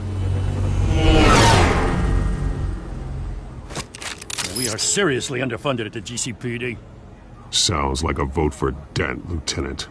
We are seriously underfunded at the GCPD. Sounds like a vote for Dent, Lieutenant.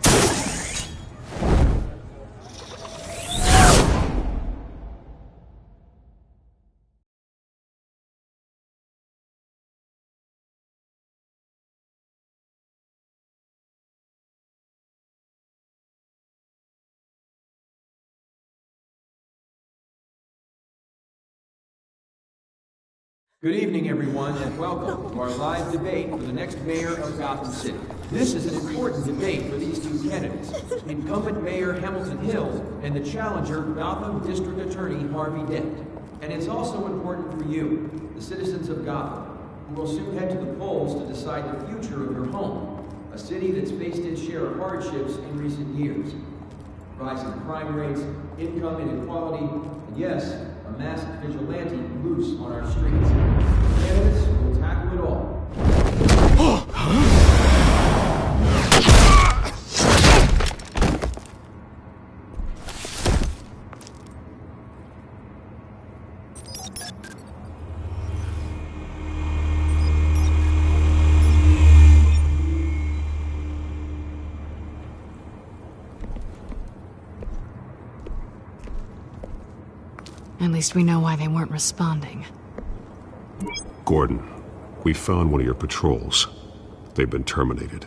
Good evening, everyone, and welcome to our live debate for the next mayor of Gotham City. This is an important debate for these two candidates, incumbent Mayor Hamilton Hill and the challenger, Gotham District Attorney Harvey Dent. And it's also important for you, the citizens of Gotham, who will soon head to the polls to decide the future of your home, a city that's faced its share of hardships in recent years. Rising crime rates, income inequality, and yes, a masked vigilante loose on our streets. Candidates will tackle it all. At least we know why they weren't responding. Gordon, we found one of your patrols. They've been terminated.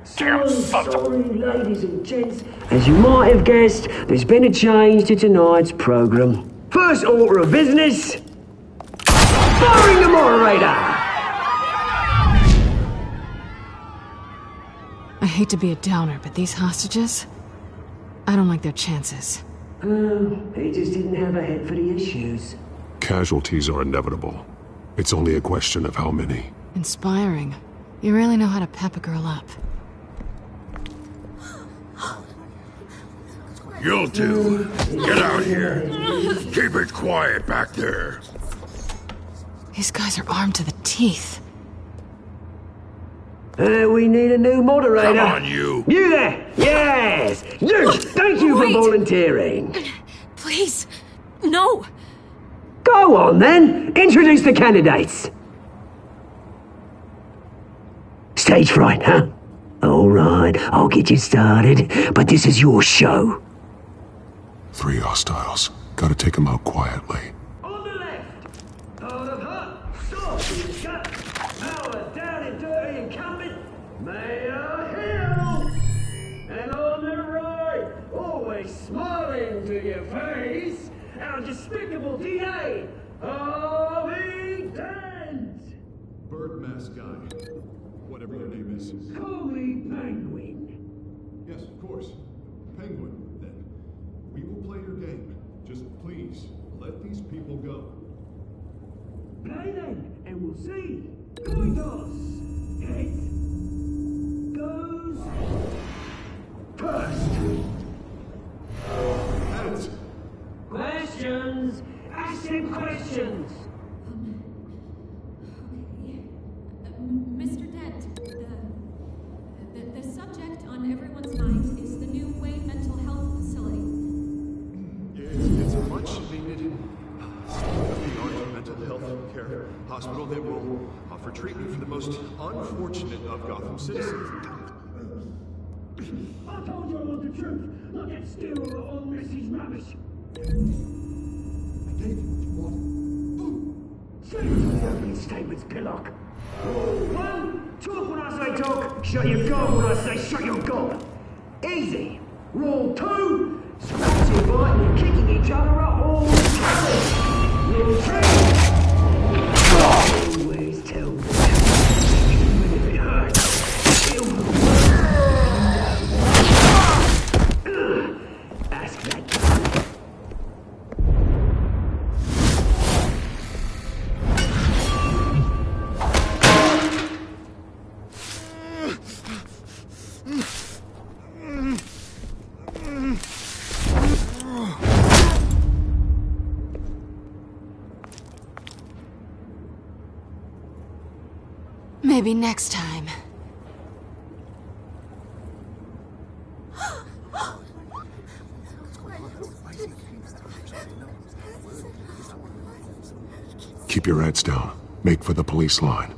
Sorry, ladies and gents. As you might have guessed, there's been a change to tonight's program. First order of business, firing the moderator! I hate to be a downer, but these hostages, I don't like their chances. He just didn't have a head for the issues. Casualties are inevitable. It's only a question of how many. Inspiring. You really know how to pep a girl up. You two, get out here. Keep it quiet back there. These guys are armed to the teeth. We need a new moderator. Come on, you. You there! Yes! You! Thank you for volunteering. Please, no. Go on, then. Introduce the candidates. Stage fright, huh? All right, I'll get you started, but this is your show. 3 hostiles. Gotta take them out quietly. On the left, out of hut, stop in the gut, power down and dirty incumbent, Mayor Hill. And on the right, always smiling to your face, our despicable DA, Harvey Dent. Bird mask guy. Whatever your name is. Call me Penguin. Yes, of course. Penguin, then. We will play your game. Just please, let these people go. Play then, and we'll see. Coin toss. Heads. Goes. First. Heads. Questions. Ask him questions. Mr. Dent, the subject on everyone's mind is the new Wayne Mental Health Facility. It's a much-needed state-of-the-art mental health care hospital that will offer treatment for the most unfortunate of Gotham citizens. I told you I want the truth, not that steal all Mrs. Rubbish. I gave you what you wanted. Say your opening statements, Pillock. One, talk when I say talk, shut your gob when I say shut your gob. Easy. Rule 2, scratching, biting and kicking each other up all the time. Rule 3, always tell the truth, even if it hurts. Ask that guy. Maybe next time. Keep your heads down. Make for the police line.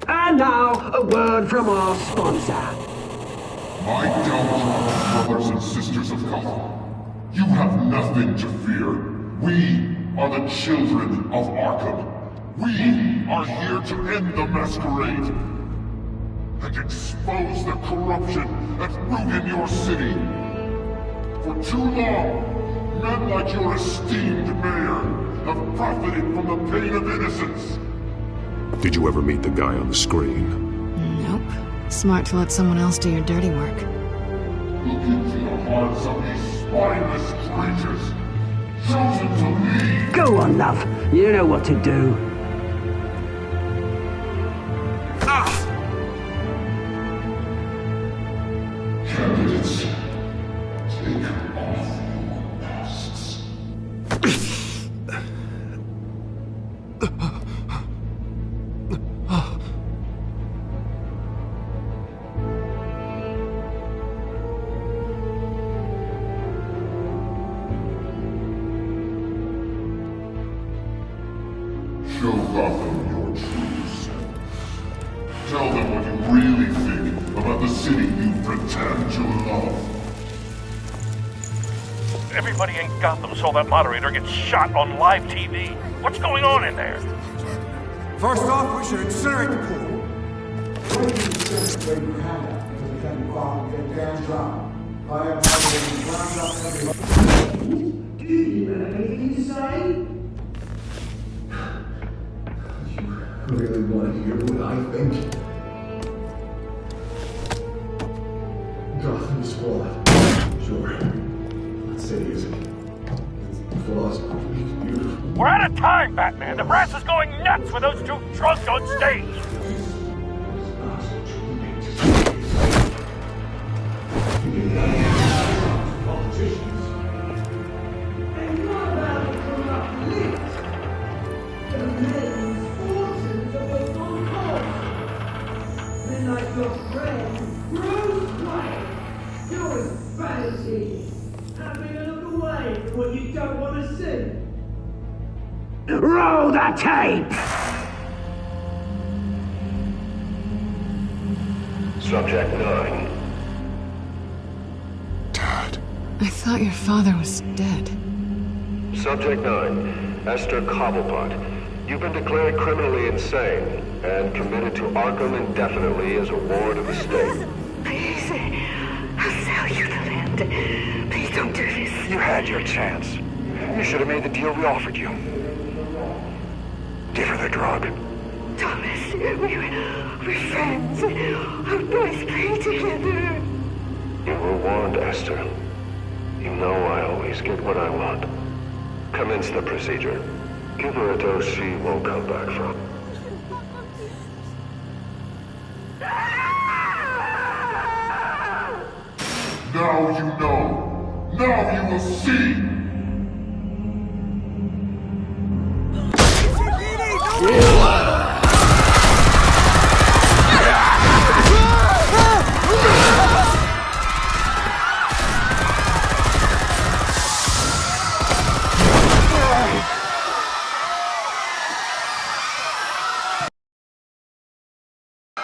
And now, a word from our sponsor. My downtrodden brothers and sisters of Gotham, you have nothing to fear. We are the children of Arkham. We are here to end the masquerade and expose the corruption that rooted your city. For too long, men like your esteemed mayor have profited from the pain of innocence. Did you ever meet the guy on the screen? Nope. Smart to let someone else do your dirty work. Look into the hearts of these spineless creatures, chosen to lead. Go on, love. You know what to do. Candidates, take off your masks. Show Gotham your true self. Tell them what you really think about the city you pretend to love. Everybody in Gotham saw that moderator get shot on live TV. What's going on in there? First off, we should incinerate the pool. You really want to hear what I think? Gotham Squad. Sure. Let's say it isn't. The flaws are beautiful. We're out of time, Batman. The brass is going nuts with those two drunks on stage. Roll the tape! Subject 9. Dad. I thought your father was dead. Subject 9, Esther Cobblepot. You've been declared criminally insane and committed to Arkham indefinitely as a ward of the state. Please, I'll sell you the land. Please don't do this. You had your chance. You should have made the deal we offered you. Give her the drug. Thomas, we're friends. Our boys play together. You were warned, Esther. You know I always get what I want. Commence the procedure. Give her a dose she won't come back from. Now you know. Now you will see.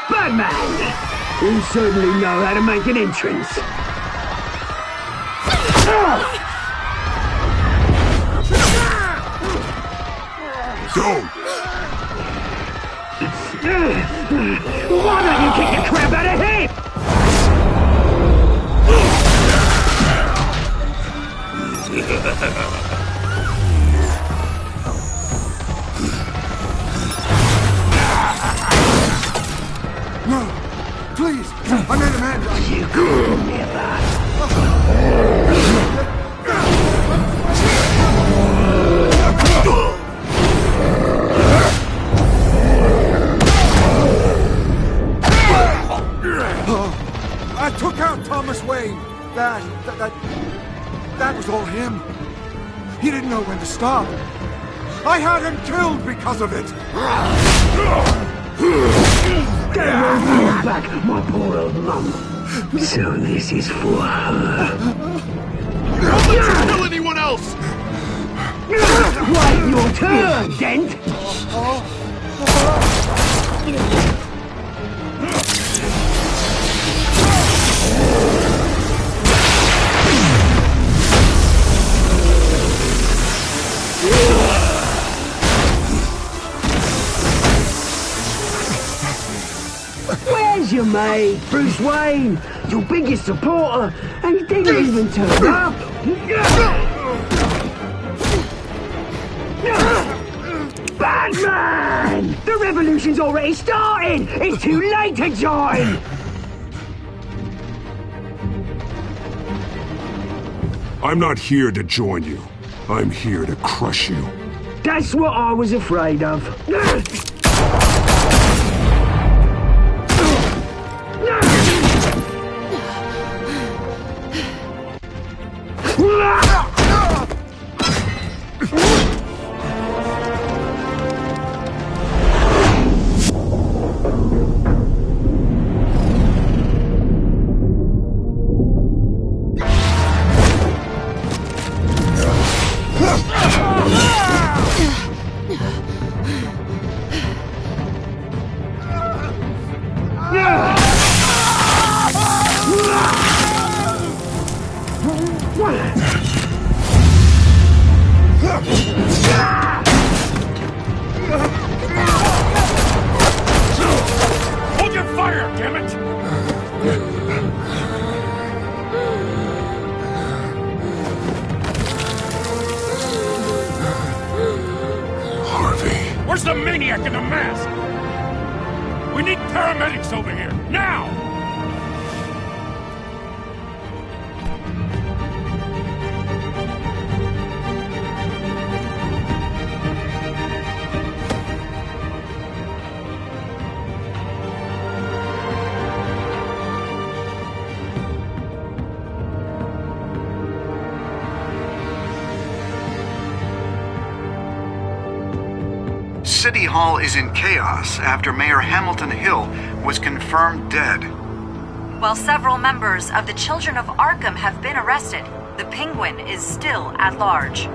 Batman! You certainly know how to make an entrance. Don't! Why don't you kick the crap out of him? No! Please! I made a man! You could never! I took out Thomas Wayne. That was all him. He didn't know when to stop. I had him killed because of it. Don't hold back, my poor old mum. So this is for her. Don't let you kill anyone else! Wait your turn, Dent! Where's your mate, Bruce Wayne? Your biggest supporter, and he didn't even turn up! Batman! The revolution's already started! It's too late to join! I'm not here to join you. I'm here to crush you. That's what I was afraid of. maniac in the mask! We need paramedics over here, now! City Hall is in chaos after Mayor Hamilton Hill was confirmed dead. While several members of the Children of Arkham have been arrested, the Penguin is still at large.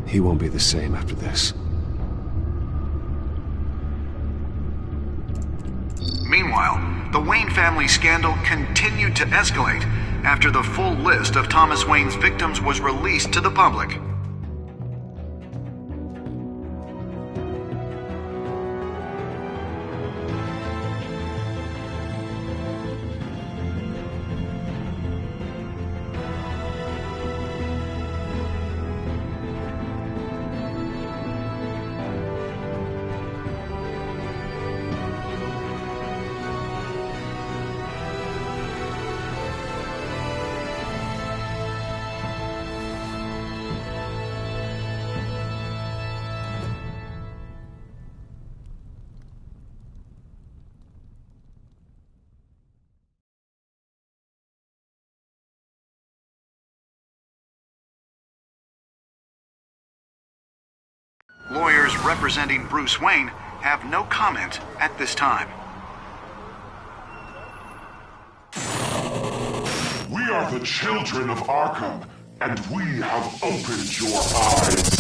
He won't be the same after this. Meanwhile, the Wayne family scandal continued to escalate after the full list of Thomas Wayne's victims was released to the public. Lawyers representing Bruce Wayne have no comment at this time. We are the children of Arkham, and we have opened your eyes.